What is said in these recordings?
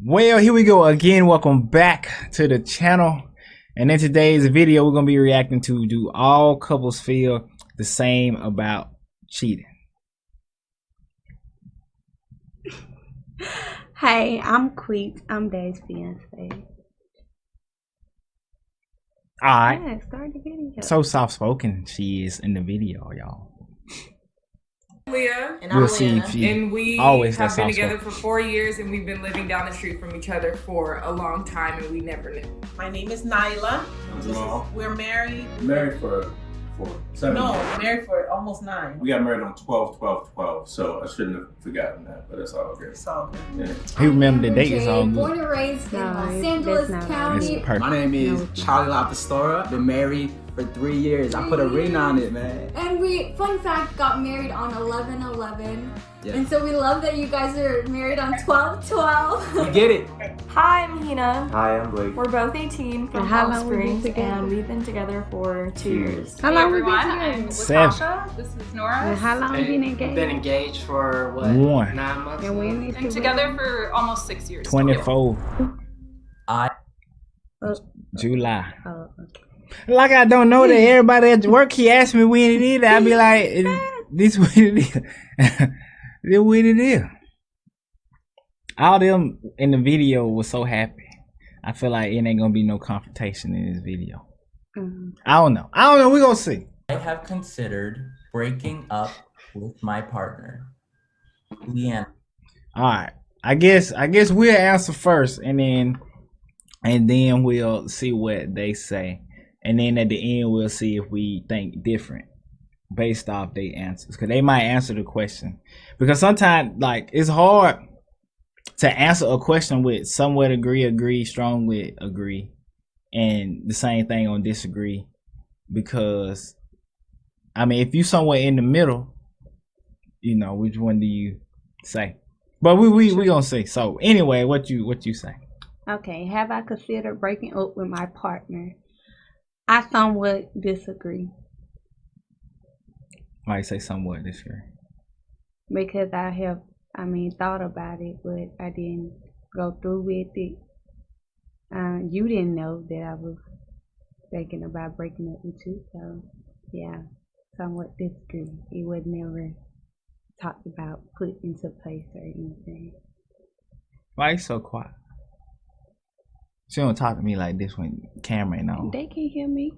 Well, here we go again. Welcome back to the channel. And in today's video, we're going to be reacting to do all couples feel the same about cheating? Hey, I'm Queet. I'm Dave's fiance. Alright. Yeah, start the video. So soft-spoken she is in the video, y'all. Leah, and I'm Leah. and we always have been together for 4 years, and we've been living down the street from each other for a long time, and we never knew. My name is Nyla. We're married. Married for 7 years. Married for almost 9. We got married on 12/12/12, so I shouldn't have forgotten that, but it's all good. It's all good. Yeah. He remember the date is all good. Born and raised in Los Angeles County. Perfect. My name is Charlie La Pastora. Been married for 3 years. I put a ring on it, man. And we, fun fact, got married on 11/11. Yeah. And so we love that you guys are married on 12/12. You get it. Hi, I'm Hina. Hi, I'm Blake. We're both 18 from how Palm long we been Springs, together? and we've been together for 2 years. How long we been I'm together? 7. Latasha. This is Nora. And how long we been engaged? Been engaged for what? 1. 9 months. And when Been together for almost 6 years. 24. I July. Oh, okay. Like I don't know that everybody at work, he asked me when it is. I be like, this when it is. This when it is. All them in the video was so happy. I feel like it ain't gonna be no confrontation in this video. I don't know. We gonna see. I have considered breaking up with my partner, Leanne. All right. I guess we'll answer first, and then we'll see what they say, and then at the end we'll see if we think different based off their answers, because they might answer the question. Because sometimes, like, it's hard to answer a question with somewhat agree, strong with agree, and the same thing on disagree. Because I mean, if you somewhere in the middle, you know, which one do you say? But we gonna see. So anyway, what you say? Okay, have I considered breaking up with my partner? I somewhat disagree. Why you say somewhat disagree? Because I have, thought about it, but I didn't go through with it. You didn't know that I was thinking about breaking up with you, so yeah, somewhat disagree. It was never talked about, put into place or anything. Why you so quiet? She don't talk to me like this when camera ain't on. They can hear me.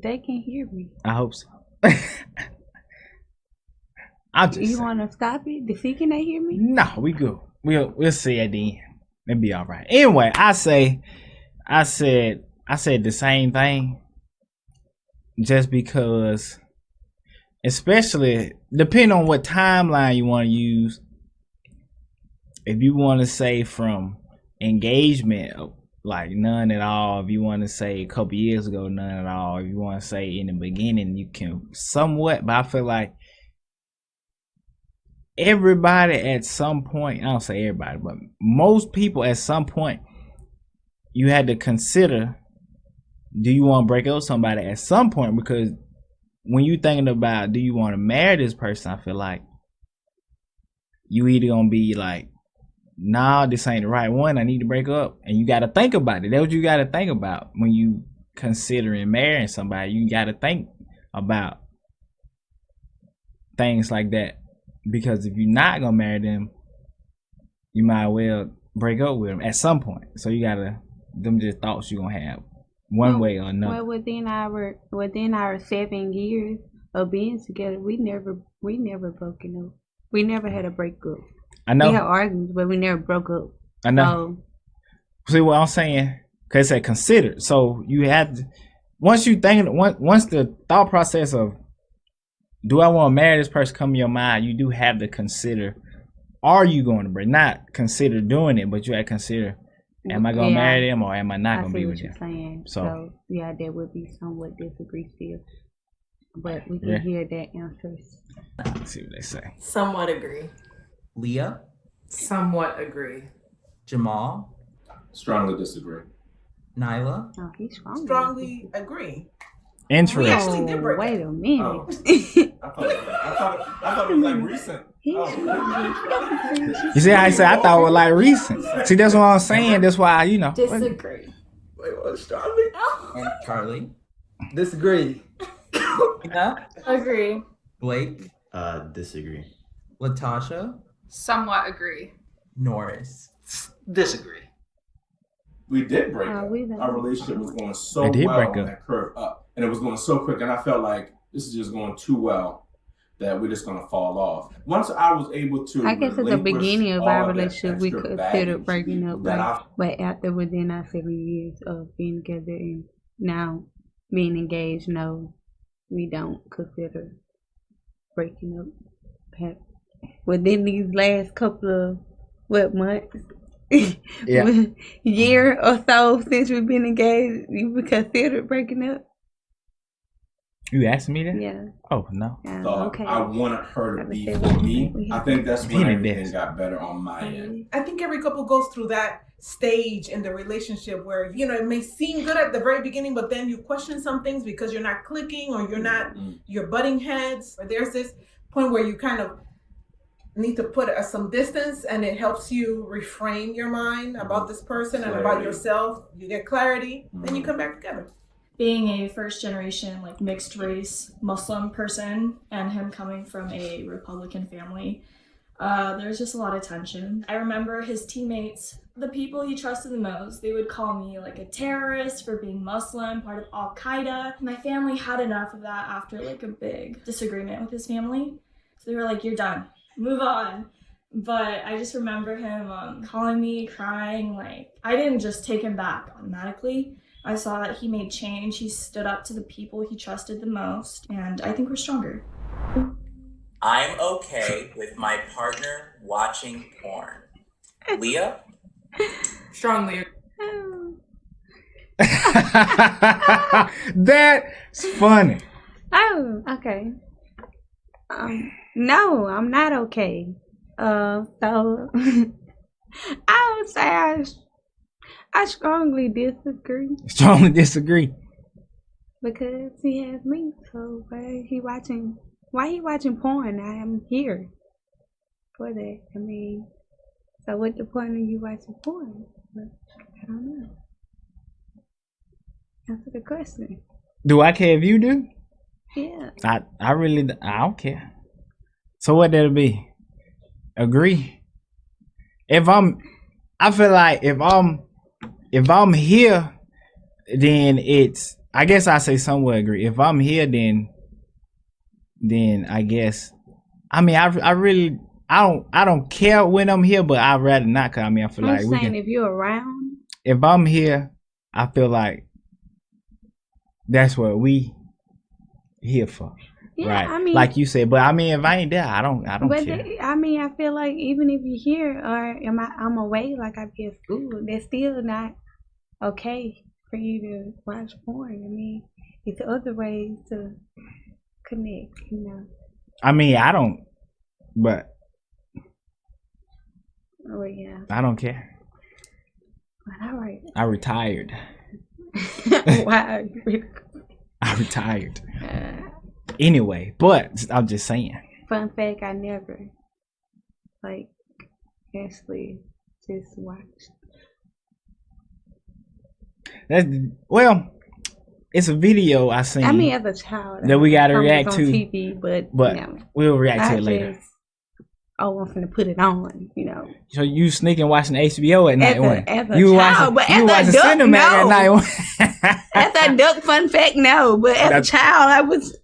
They can hear me. I hope so. You want to stop it? Can they hear me? No, we good. We'll see at the end. It'll be all right. Anyway, I said the same thing, just because, especially depending on what timeline you want to use. If you want to say from engagement, like none at all. If you want to say a couple years ago, none at all. If you want to say in the beginning, you can somewhat. But I feel like everybody at some point, I don't say everybody, but most people at some point, you had to consider, do you want to break up with somebody at some point? Because when you thinking about, do you want to marry this person, I feel like you either gonna be like, nah, this ain't the right one, I need to break up. And you got to think about it. That's what you got to think about when you considering marrying somebody. You got to think about things like that. Because if you're not going to marry them, you might well break up with them at some point. So you got to, them just thoughts you're going to have one way or another. Well, within our 7 years of being together, we never broken up. We never had a breakup. I know. We had arguments, but we never broke up. I know. So, see what I'm saying? Because it said consider. So you have to, once the thought process of, do I want to marry this person come in your mind, you do have to consider, are you going to break? Not consider doing it, but you have to consider, am I going to marry them or am I not going to be with them? Saying. So yeah, there would be somewhat disagree still. But we can hear that answers. Let's see what they say. Somewhat agree. Leah, Somewhat agree. Jamal, Strongly disagree. Nyla. Oh, he's Strongly agree. Interesting. We actually did break up. Wait a minute. Oh. I thought it was like recent. Yeah. You see how I said I thought it was like recent. See, that's what I'm saying. That's why, you know. Disagree. Wait, what's Charlie? And Charlie. Disagree. Hina. Agree. Blake. Disagree. Latasha. Somewhat agree. Norris. Disagree. We did break up. we done. Our relationship was going so It did well break on up. that curve up. And it was going so quick. And I felt like this is just going too well that we're just going to fall off. Once I was able to I guess at the relinquish beginning of all our that relationship, we extra considered baggage, breaking up, then but after within our 7 years of being together and now being engaged, no, we don't consider breaking up. Within these last couple of months, Yeah. year or so since we've been engaged, you would consider breaking up. You asking me that? Yeah. Oh, no. Okay. I wanted her to I be would for say me. we I have think that's when Peanut everything dance. got better on my end. I think every couple goes through that stage in the relationship where, you know, it may seem good at the very beginning, but then you question some things because you're not clicking or you're butting heads, or there's this point where you kind of need to put some distance, and it helps you reframe your mind about this person and about yourself. You get clarity, then you come back together. Being a first generation, like mixed race Muslim person, and him coming from a Republican family, there's just a lot of tension. I remember his teammates, the people he trusted the most, they would call me like a terrorist for being Muslim, part of Al Qaeda. My family had enough of that after like a big disagreement with his family. So they were like, you're done, move on. But I just remember him calling me, crying. Like, I didn't just take him back automatically. I saw that he made change. He stood up to the people he trusted the most, and I think we're stronger. I'm okay with my partner watching porn. Leah. Strongly. That's funny. Oh, okay. No, I'm not okay. So I would say I strongly disagree Strongly disagree. because he has me. So why he watching porn? I am here for that. I mean, so what's the point of you watching porn? But I don't know. Answer the question. Do I care if you do? Yeah. I really I don't care. So what that'll be? Agree. I feel like if I'm here, then it's, I guess I say somewhat agree. If I'm here, then I guess, I mean, I don't care when I'm here, but I'd rather not. Cause I mean, I feel I'm like saying if you're around. if I'm here, I feel like that's what we here for. Yeah, right. I mean, like you said, but I mean, if I ain't there, I don't but care. I mean, I feel like even if you're here or I'm away, like I be at school, that's still not okay for you to watch porn. I mean, it's other ways to connect, you know. I mean, I don't, but Oh yeah. I don't care. But all right. I retired. Wow. I retired. Anyway, but I'm just saying. Fun fact: I never actually just watched. That's it's a video I seen. I mean, as a child, that we gotta I react was to. on TV, but you know, we'll react to it later. I'm gonna put it on, you know. So you sneaking watching HBO at night? As a You child, but you as a watching duck, Cinemax at no. night? As a duck, fun fact, no. But as a child, I was,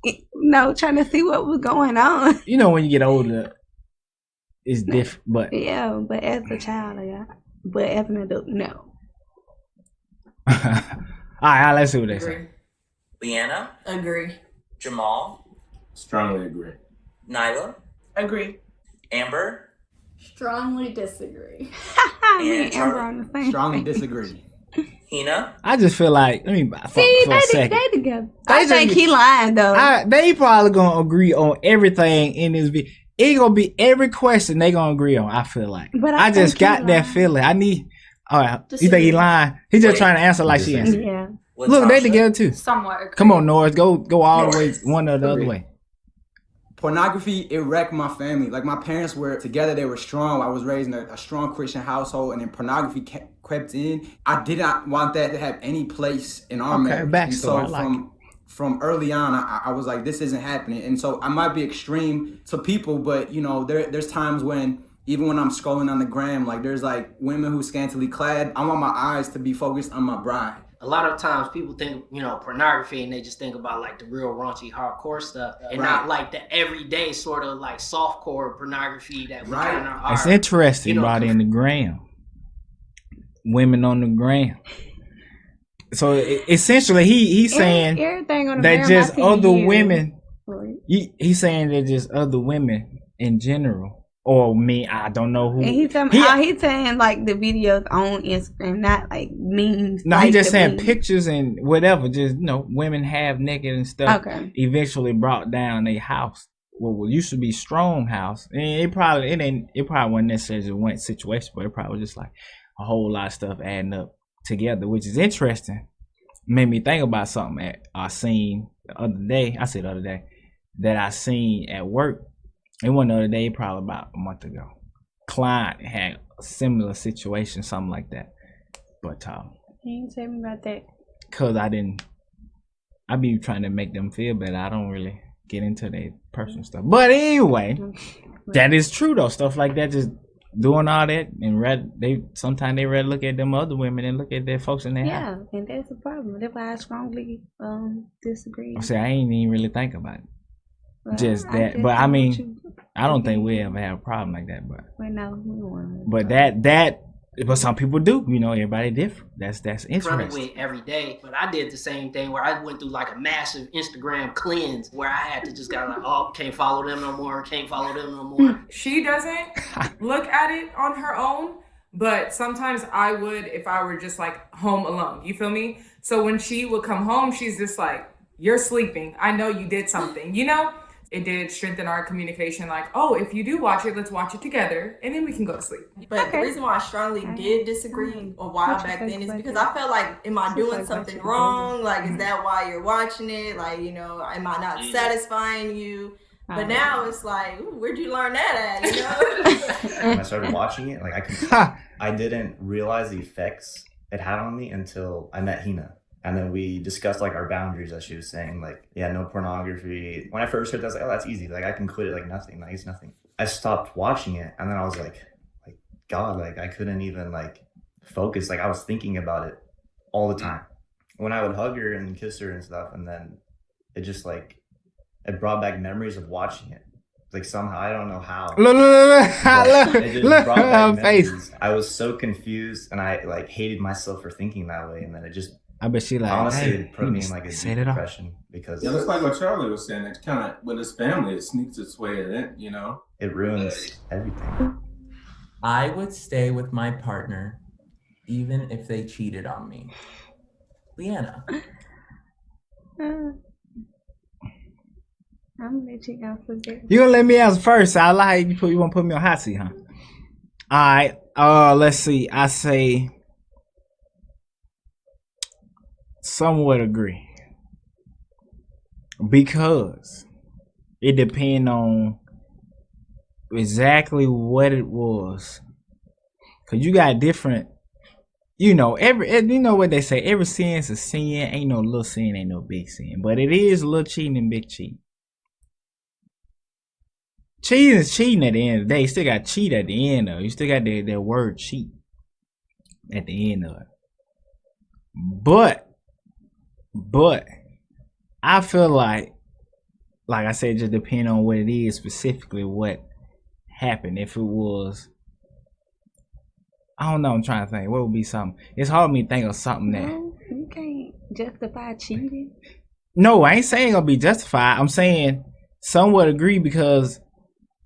trying to see what was going on. You know, when you get older, it's different. But yeah, but as a child, yeah. But as an adult, no. All right, let's see what they say. Leanna. Agree. Jamal. Strongly agree. Nyla. Agree. Amber. Strongly disagree. Me and Amber on the same. Strongly disagree. Hina. I just feel like, let me See, for a second. they together. I think he lying though. They probably gonna agree on everything in this video. It gonna be every question they gonna agree on. I feel like. But I just think he got that lying. feeling. I need. All right, you think he lying? He just trying to answer like she answered. Yeah. Look, they together too. Somewhat agree. Come on, Norris, go all the way one or the other way. pornography, it wrecked my family. Like, my parents were together, they were strong. I was raised in a strong Christian household, and then pornography crept in. I did not want that to have any place in our marriage. Backstory. And so I like from early on, I was like, this isn't happening. And so I might be extreme to people, but you know, there's times when, even when I'm scrolling on the gram, like there's like women who scantily clad, I want my eyes to be focused on my bride. A lot of times people think, you know, pornography and they just think about like the real raunchy, hardcore stuff and not like the everyday sort of like softcore pornography that we kind of are. It's interesting, brought in the gram. Women on the gram. So essentially, he's saying everything on the that gram just other women. He's saying that just other women in general. Or me, I don't know who. And he's saying like the videos on Instagram, not like memes. No, like he just saying memes. pictures and whatever. Just, you know, women half naked and stuff. Okay. Eventually brought down a house. What used to be strong house. And it probably wasn't necessarily one situation, but it probably was just like a whole lot of stuff adding up together, which is interesting. Made me think about something I seen the other day. I said the other day that I seen at work. It wasn't the other day, probably about a month ago. Client had a similar situation, something like that. But he didn't tell me about that. Cause I be trying to make them feel better. I don't really get into their personal stuff. But anyway, that is true though. Stuff like that, just doing all that, and sometimes they rather look at them other women and look at their folks in their house. Yeah, and that's the problem. That's why I strongly disagree. See, I ain't even really think about it. Well, Just that, but I mean, I don't think we ever have a problem like that. But no, we won't. But but some people do. You know, everybody different. That's interesting. With every day, but I did the same thing where I went through like a massive Instagram cleanse where I had to just go like, oh, can't follow them no more. Can't follow them no more. She doesn't look at it on her own, but sometimes I would if I were just like home alone. You feel me? So when she would come home, she's just like, "You're sleeping. I know you did something." You know. It did strengthen our communication, like, oh, if you do watch it, let's watch it together, and then we can go to sleep. But the reason why I strongly did disagree a while back then is because I felt like, am I doing something wrong? Like, is that why you're watching it? Like, you know, am I not satisfying you? But now it's like, ooh, where'd you learn that at? You know? When I started watching it, like I didn't realize the effects it had on me until I met Hina. And then we discussed like our boundaries, as she was saying, like, yeah, no pornography. When I first heard that, I was like, oh, that's easy. Like, I can quit it like nothing. Like, it's nothing. I stopped watching it. And then I was like, God, like, I couldn't even like focus. Like, I was thinking about it all the time. When I would hug her and kiss her and stuff. And then it just like, it brought back memories of watching it. Like, somehow, I don't know how. It just brought back memories. I was so confused and I like hated myself for thinking that way. And then it just, I bet she like, honestly, hey, it put me in like a deep depression because it looks like what Charlie was saying. It's kind of with his family, it sneaks its way in, you know. It ruins everything. I would stay with my partner, even if they cheated on me. Leanna. I'm gonna let you answer that. You gonna let me answer first? I like you want to put me on hot seat, huh? All right. Let's see. I say. Somewhat agree because it depends on exactly what it was. Cause you got different, you know. You know what they say. Every sin's a sin. Ain't no little sin, ain't no big sin. But it is a little cheating and big cheating. Cheating is cheating at the end of the day. You still got cheat at the end of it. You still got that word cheat at the end of it. But I feel like I said, just depending on what it is specifically, what happened. If it was, I don't know. I'm trying to think. What would be something? It's hard for me to think of something that. No, you can't justify cheating. No, I ain't saying it'll be justified. I'm saying somewhat agree because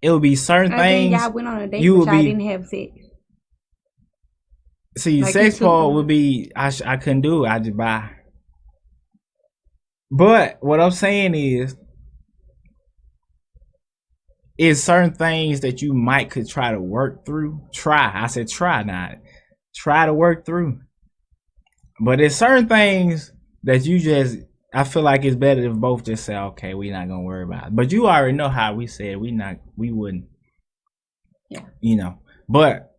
it would be certain things. Y'all went on a date, but y'all didn't have sex. See, like sex part would be I couldn't do it. I just buy. But what I'm saying is certain things that you could try to work through. I said try, not try to work through. But there's certain things that you just I feel like it's better if both just say, okay, we're not gonna worry about it. But you already know how we said we wouldn't. Yeah. You know. But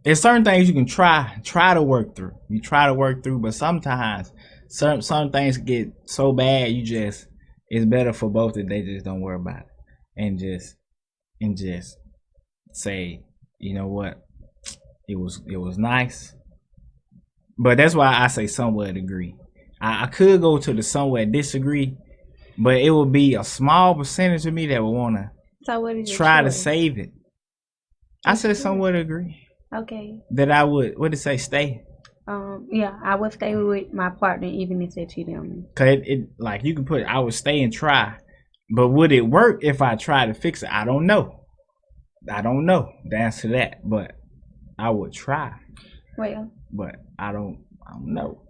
there's certain things you can try to work through. You try to work through, but sometimes some things get so bad it's better for both that they just don't worry about it. And just say, you know what, it was nice. But that's why I say somewhat agree. I could go to the somewhat disagree, but it would be a small percentage of me that would want to try to save it. I said somewhat agree. Okay. That I would, what did it say, stay? Yeah, I would stay with my partner even if they cheated on me. Cause it like you can put, I would stay and try, but would it work if I try to fix it? I don't know the answer to that, but I would try. Well, but I don't know.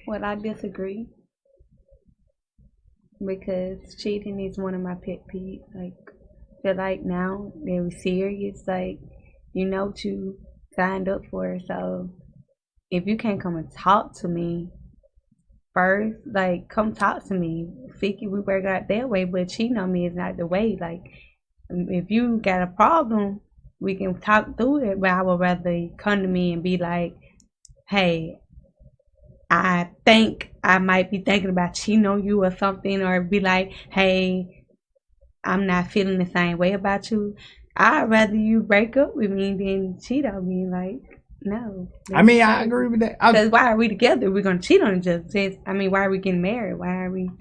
Well, I disagree because cheating is one of my pet peeves. Like, feel like now they're serious. Like, you know what you signed up for. So if you can't come and talk to me first, like, come talk to me. Figure we work out that way, but cheating on me is not the way. Like, if you got a problem, we can talk through it. But I would rather you come to me and be like, hey, I think I might be thinking about cheating on you or something, or be like, hey, I'm not feeling the same way about you. I'd rather you break up with me than cheat on me. Like, no. I mean, I agree with that. Because why are we together? We're going to cheat on each other. I mean, why are we getting married? Why are we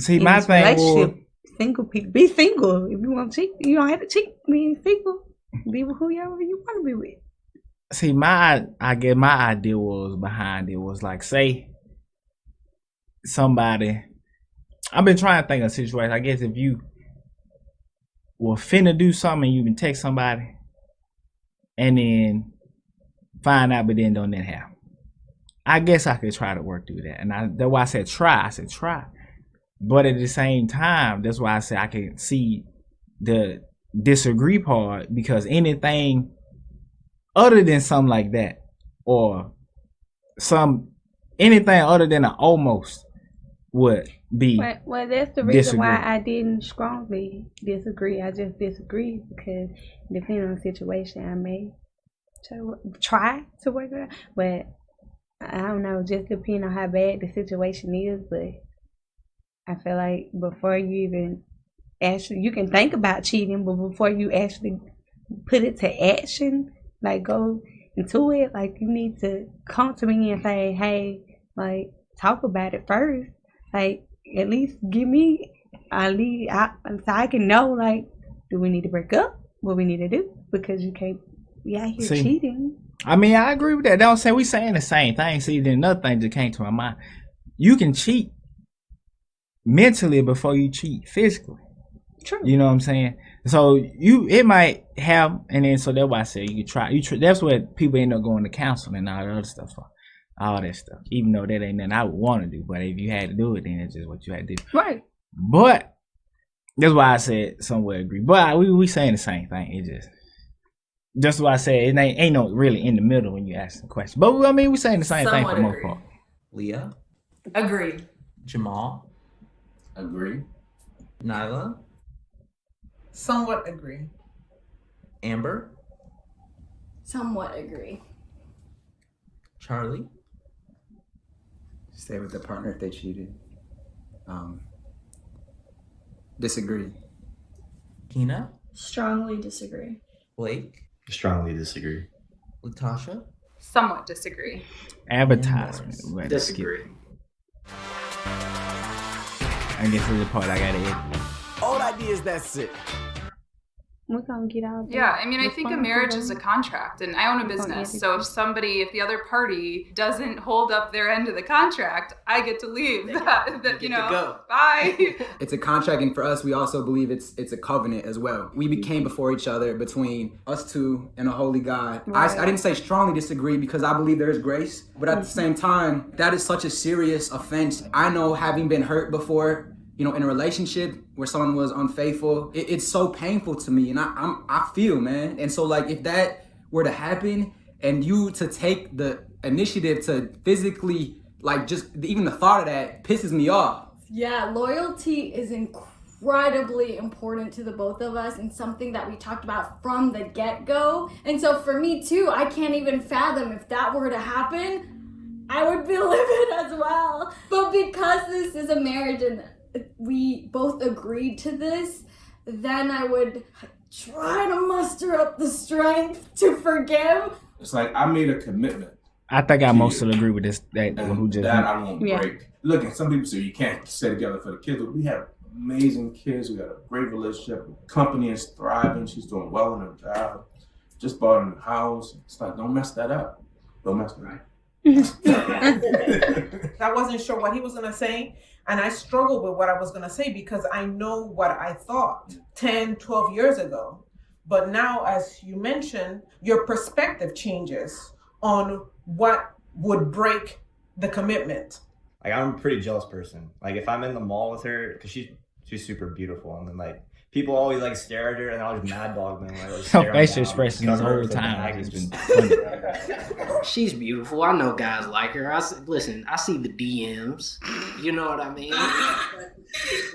in my thing relationship? Single people. Be single. If you want to cheat, you don't have to cheat. Be single. Be with whoever you want to be with. See, my idea was behind it was like, say somebody, I've been trying to think of a situation. I guess if you were finna do something and you can text somebody and then find out but then don't then happen. I guess I could try to work through that. And that's why I said try. I said try. But at the same time, that's why I said I can see the disagree part, because anything other than something like that, or anything other than an almost would be. Well, that's the reason why I didn't strongly disagree. I just disagree because depending on the situation, I may try to work it out. But I don't know, just depending on how bad the situation is. But I feel like before you even actually, you can think about cheating, but before you actually put it to action, like go into it, like you need to come to me and say, hey, like talk about it first. Like at least give me a lead so I can know, like, do we need to break up? What we need to do? Because you can't be out here cheating. I mean, I agree with that. Don't say we saying the same thing. See, then another thing that came to my mind. You can cheat mentally before you cheat physically. True. You know what I'm saying? So it might have, and then so that's why I said you try. That's what people end up going to counseling and all that other stuff for. All that stuff. Even though that ain't nothing I would want to do, but if you had to do it, then it's just what you had to do. Right. But that's why I said somewhere agree. But we saying the same thing. It just what I said. It ain't no really in the middle when you ask the question. But I mean, we saying the same thing for the most part. Leah. Agree. Jamal. Agree. Nyla. Somewhat agree. Amber. Somewhat agree. Charlie. Stay with the partner if they cheated. Disagree. Kina. Strongly disagree. Blake. Strongly disagree. Latasha. Somewhat disagree. Advertisement. Disagree. I guess this is the part I gotta edit. Old ideas, that's it. We're gonna get out. Yeah, I mean, I think a marriage is a contract, and I own a business. So if the other party doesn't hold up their end of the contract, I get to leave. Go. Bye. It's a contract, and for us, we also believe it's a covenant as well. We became before each other, between us two and a holy God. Right. I didn't say strongly disagree because I believe there is grace, but at the same time, that is such a serious offense. I know, having been hurt before, in a relationship where someone was unfaithful, it's so painful to me, and I feel, man. And so, like, if that were to happen, and you to take the initiative to physically like just even the thought of that pisses me off. Yeah, loyalty is incredibly important to the both of us and something that we talked about from the get-go. And so for me too, I can't even fathom if that were to happen, I would be livid as well. But because this is a marriage and we both agreed to this, then I would try to muster up the strength to forgive. It's like I made a commitment. I think I mostly agree with this. That I won't break. Look, and some people say you can't stay together for the kids, but we have amazing kids. We got a great relationship. The company is thriving. She's doing well in her job. Just bought a new house. It's like, don't mess that up. Don't mess it right. I wasn't sure what he was gonna say, and I struggled with what I was gonna say because I know what I thought 10, 12 years ago. But now, as you mentioned, your perspective changes on what would break the commitment. Like, I'm a pretty jealous person. Like, if I'm in the mall with her, because she's super beautiful, and then like people always like stare at her, and I'll just mad dog them. Like, facial expressions the whole time. It's been funny. She's beautiful. I know guys like her. I see the DMs. You know what I mean?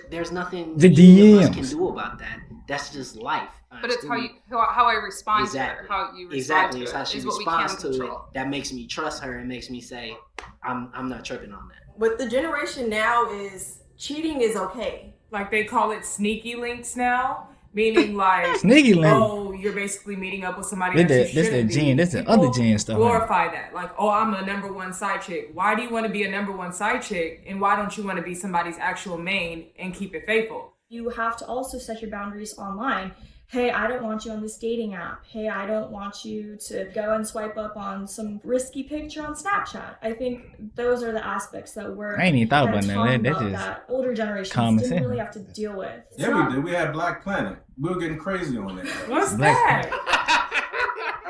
There's nothing the any of us DMs can do about that. That's just life. But it's how I respond to her, how you respond to It's it, how she is what we responds can to control. it that makes me trust her and makes me say, I'm not tripping on that. But the generation now is cheating is okay. Like they call it sneaky links now, meaning like sneaky link. Oh, you're basically meeting up with somebody that you shouldn't be. This the other gen stuff. Glorify that. Like, oh, I'm a number one side chick. Why do you want to be a number one side chick? And why don't you want to be somebody's actual main and keep it faithful? You have to also set your boundaries online. Hey, I don't want you on this dating app. Hey, I don't want you to go and swipe up on some risky picture on Snapchat. I think those are the aspects that we're I ain't even thought about that. That's just that older generations common didn't sense. really have to deal with. Yeah, we did. We had Black Planet. We were getting crazy on that. What's that?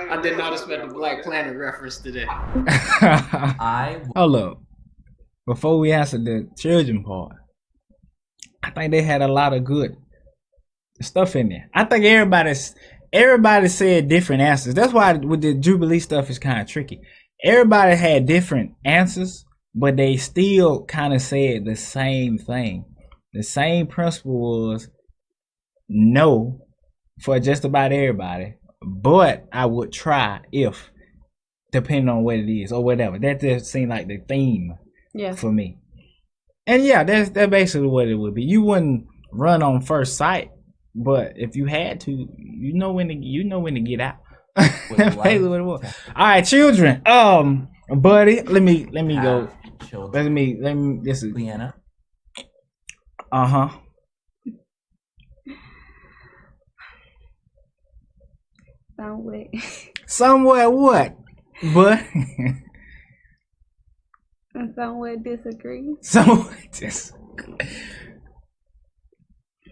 I did not expect a Black Planet reference to that. Hold up. Before we answer the children part, I think they had a lot of good stuff in there. I think everybody said different answers. That's why with the Jubilee stuff is kind of tricky. Everybody had different answers, but they still kind of said the same thing. The same principle was no for just about everybody, but I would try if, depending on what it is or whatever. That just seemed like the theme for me. And yeah, that's basically what it would be. You wouldn't run on first sight, but if you had to, you know when to get out. That's basically what it was. All right, children. Buddy, let me go. Children. Let me. This is Leanna. Somewhat what? But somewhat disagree.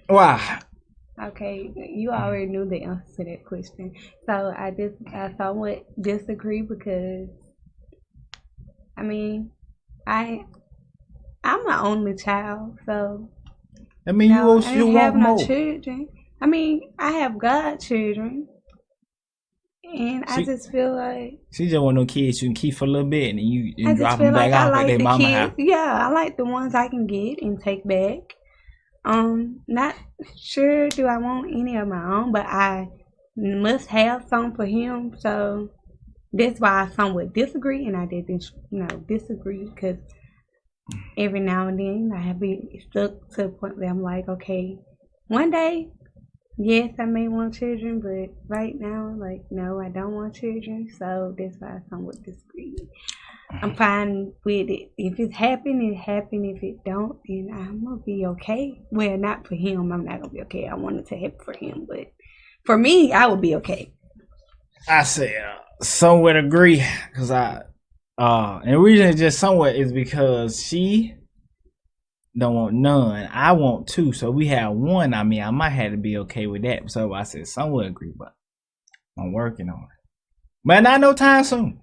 Why? Okay, you already knew the answer to that question. So I somewhat disagree because I mean I'm my only child, so I mean you have want no more. children. I mean I have godchildren. And I just feel like she just want no kids you can keep for a little bit and then you drop them like back off at their mama house. Yeah, I like the ones I can get and take back. Not sure do I want any of my own, but I must have some for him. So that's why I somewhat disagree, and I didn't, disagree because every now and then I have been stuck to the point where I'm like, okay, one day, yes, I may want children, but right now, like, no, I don't want children. So that's why I somewhat disagree. I'm fine with it. If it's happened, it happened. If it don't, then I'm gonna be okay. Well, not for him. I'm not gonna be okay. I want it to happen for him, but for me, I would be okay. I say somewhat agree because and the reason it's just somewhat is because she don't want none. I want two, so we have one. I mean, I might have to be okay with that. So I said somewhat agree, but I'm working on it. But not no time soon.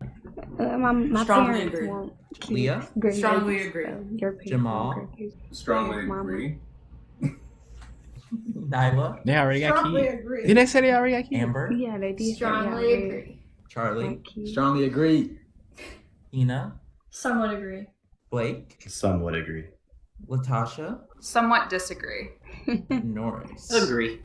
My Strongly parents agree. want kids. Leah? Strongly agree. So your parents Jamal? want kids. Strongly Mama. agree. Nyla? They already got Strongly kids. agree. Did they say they already got kids? Amber? Yeah, they did. Strongly agree. Charlie? Strongly agree. Ina? Somewhat agree. Blake? Some would agree. Latasha? Somewhat disagree. Norris? Agree.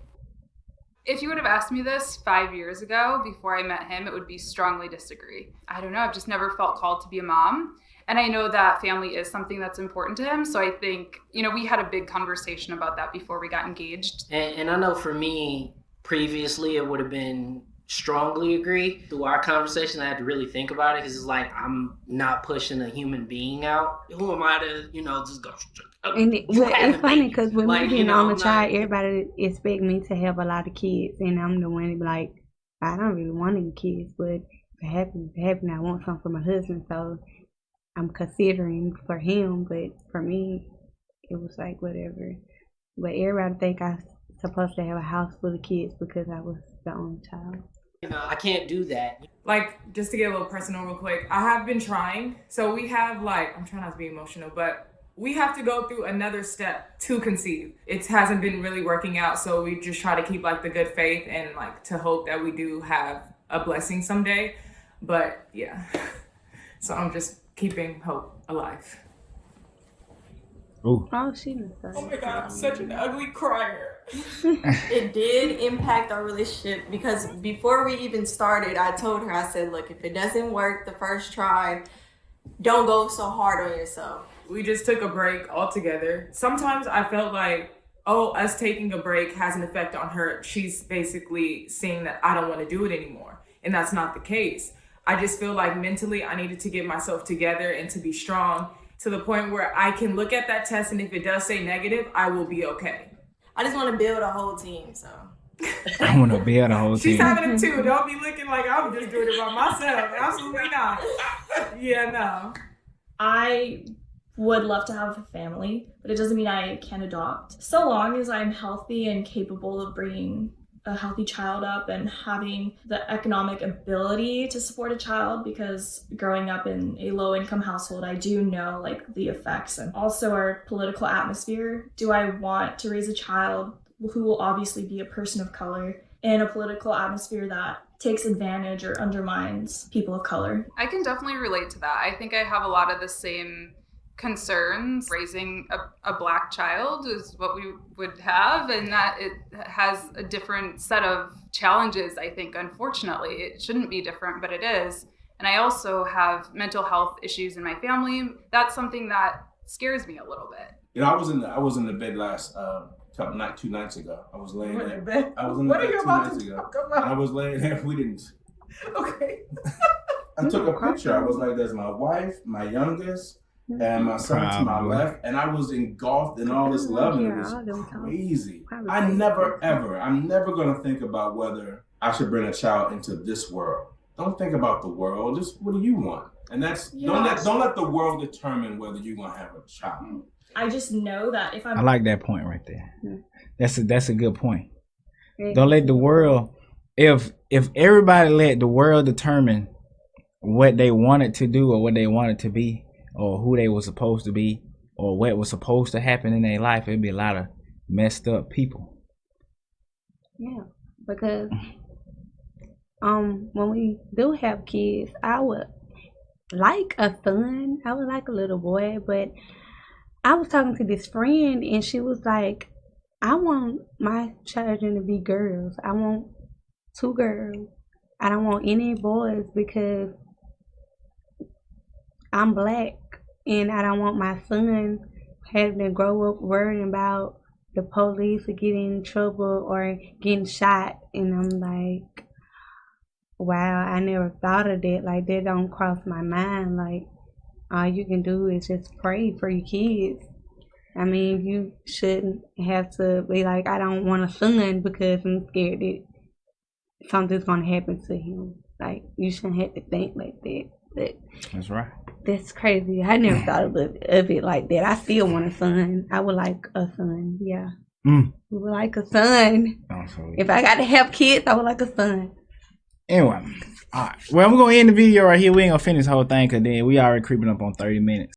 If you would have asked me this 5 years ago before I met him, it would be strongly disagree. I don't know. I've just never felt called to be a mom. And I know that family is something that's important to him. So I think, we had a big conversation about that before we got engaged. And I know for me, previously, it would have been strongly agree. Through our conversation, I had to really think about it because it's like I'm not pushing a human being out. Who am I to, just go? And it's funny because with me being on the child, everybody expect me to have a lot of kids, and I'm the one to be like, I don't really want any kids, but if it happens, I want something for my husband, so I'm considering for him. But for me, it was like whatever. But everybody think I'm supposed to have a house full of kids because I was the only child. I can't do that. Like, just to get a little personal real quick, I have been trying. So we have I'm trying not to be emotional, but we have to go through another step to conceive. It hasn't been really working out. So we just try to keep the good faith and to hope that we do have a blessing someday. But yeah, so I'm just keeping hope alive. Ooh. Oh, she was Oh my God, I'm such an ugly crier. It did impact our relationship because before we even started, I told her, I said, look, if it doesn't work the first try, don't go so hard on yourself. We just took a break altogether. Sometimes I felt like, us taking a break has an effect on her. She's basically saying that I don't want to do it anymore. And that's not the case. I just feel like mentally I needed to get myself together and to be strong to the point where I can look at that test, and if it does say negative, I will be okay. I just want to build a whole team, so. I want to build a whole team. She's having it too. Don't be looking like I'm just doing it by myself. Absolutely not. Yeah, no. I would love to have a family, but it doesn't mean I can adopt. So long as I'm healthy and capable of bringing a healthy child up and having the economic ability to support a child, because growing up in a low income household, I do know the effects and also our political atmosphere. Do I want to raise a child who will obviously be a person of color in a political atmosphere that takes advantage or undermines people of color? I can definitely relate to that. I think I have a lot of the same concerns. Raising a black child is what we would have, and that it has a different set of challenges. I think, unfortunately, it shouldn't be different, but it is. And I also have mental health issues in my family. That's something that scares me a little bit. I was in the bed last 2 nights ago. I was laying there. I was in the What are bed you 2 about nights to ago. talk about? And I was laying there. We didn't. Okay. I took a picture. I was like, there's my wife, my youngest, and my son to my left, and I was engulfed in all this love, and it was crazy. I'm never gonna think about whether I should bring a child into this world. Don't think about the world. Just what do you want? And that's don't let the world determine whether you're gonna have a child. I just know that if I like that point right there. That's a good point. Don't let the world. If everybody let the world determine what they wanted to do or what they wanted to be, or who they were supposed to be, or what was supposed to happen in their life, it'd be a lot of messed up people. Yeah, because when we do have kids, I would like a son. I would like a little boy, but I was talking to this friend, and she was like, I want my children to be girls. I want 2 girls. I don't want any boys because I'm black, and I don't want my son having to grow up worrying about the police or getting in trouble or getting shot. And I'm like, wow, I never thought of that. That don't cross my mind. All you can do is just pray for your kids. I mean, you shouldn't have to be like, I don't want a son because I'm scared that something's going to happen to him. You shouldn't have to think like that. But that's right. That's crazy. I never thought of it like that. I still want a son. I would like a son. Yeah. We would like a son. If I got to have kids, I would like a son. Anyway, all right. Well, we're going to end the video right here. We ain't going to finish the whole thing because then we already creeping up on 30 minutes.